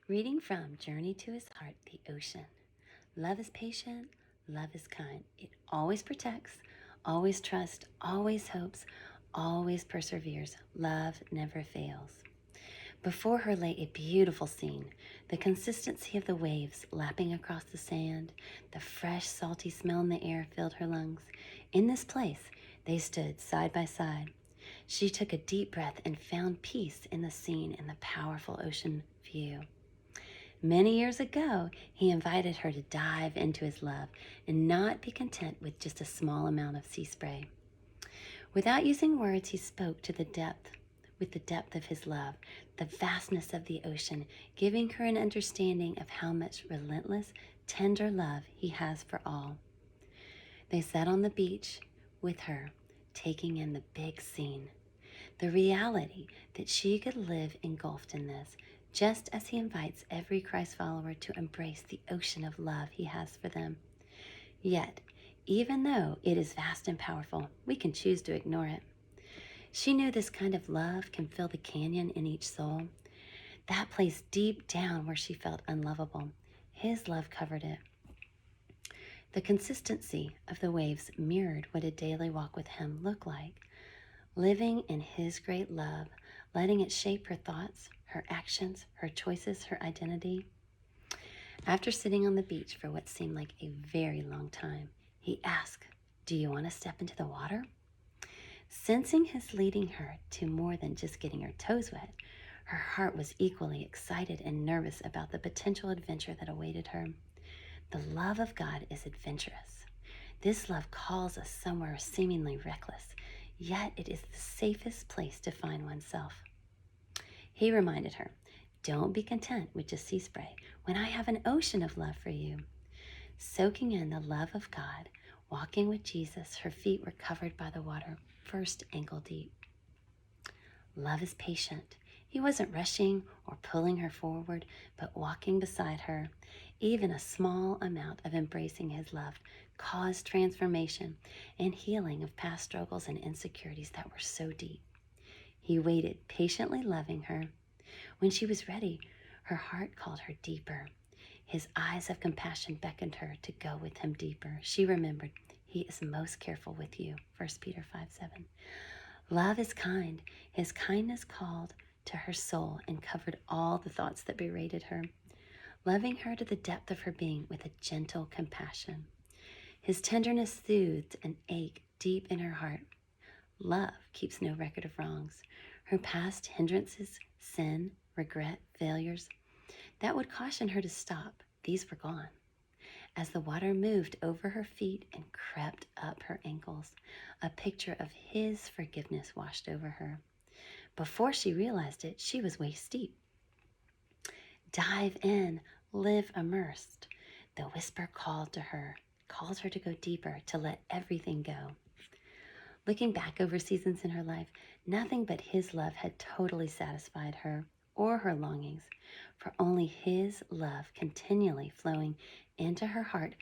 Reading from Journey to His Heart, the Ocean. Love is patient, love is kind. It always protects, always trusts, always hopes, always perseveres. Love never fails. Before her lay a beautiful scene. The consistency of the waves lapping across the sand, the fresh, salty smell in the air filled her lungs. In this place, they stood side by side. She took a deep breath and found peace in the scene and the powerful ocean view. Many years ago, he invited her to dive into his love and not be content with just a small amount of sea spray. Without using words, he spoke to the depth, with the depth of his love, the vastness of the ocean, giving her an understanding of how much relentless, tender love he has for all. They sat on the beach with her, taking in the big scene, the reality that she could live engulfed in this, just as he invites every Christ follower to embrace the ocean of love he has for them. Yet, even though it is vast and powerful, we can choose to ignore it. She knew this kind of love can fill the canyon in each soul, that place deep down where she felt unlovable. His love covered it. The consistency of the waves mirrored what a daily walk with him looked like. Living in his great love, letting it shape her thoughts, her actions, her choices, her identity. After sitting on the beach for what seemed like a very long time, he asked, "Do you want to step into the water?" Sensing his leading her to more than just getting her toes wet, her heart was equally excited and nervous about the potential adventure that awaited her. The love of God is adventurous. This love calls us somewhere seemingly reckless, yet it is the safest place to find oneself. He reminded her, "Don't be content with just sea spray when I have an ocean of love for you." Soaking in the love of God, walking with Jesus, her feet were covered by the water, first ankle deep. Love is patient. He wasn't rushing or pulling her forward, but walking beside her. Even a small amount of embracing his love caused transformation and healing of past struggles and insecurities that were so deep. He waited, patiently loving her. When she was ready, her heart called her deeper. His eyes of compassion beckoned her to go with him deeper. She remembered, he is most careful with you, 1 Peter 5:7. Love is kind. His kindness called to her soul and covered all the thoughts that berated her, loving her to the depth of her being with a gentle compassion. His tenderness soothed an ache deep in her heart. Love keeps no record of wrongs. Her past hindrances, sin, regret, failures, that would caution her to stop, these were gone. As the water moved over her feet and crept up her ankles, a picture of his forgiveness washed over her. Before she realized it, she was waist deep. Dive in, live immersed. The whisper called her to go deeper, to let everything go. Looking back over seasons in her life, nothing but his love had totally satisfied her or her longings, for only his love continually flowing into her heart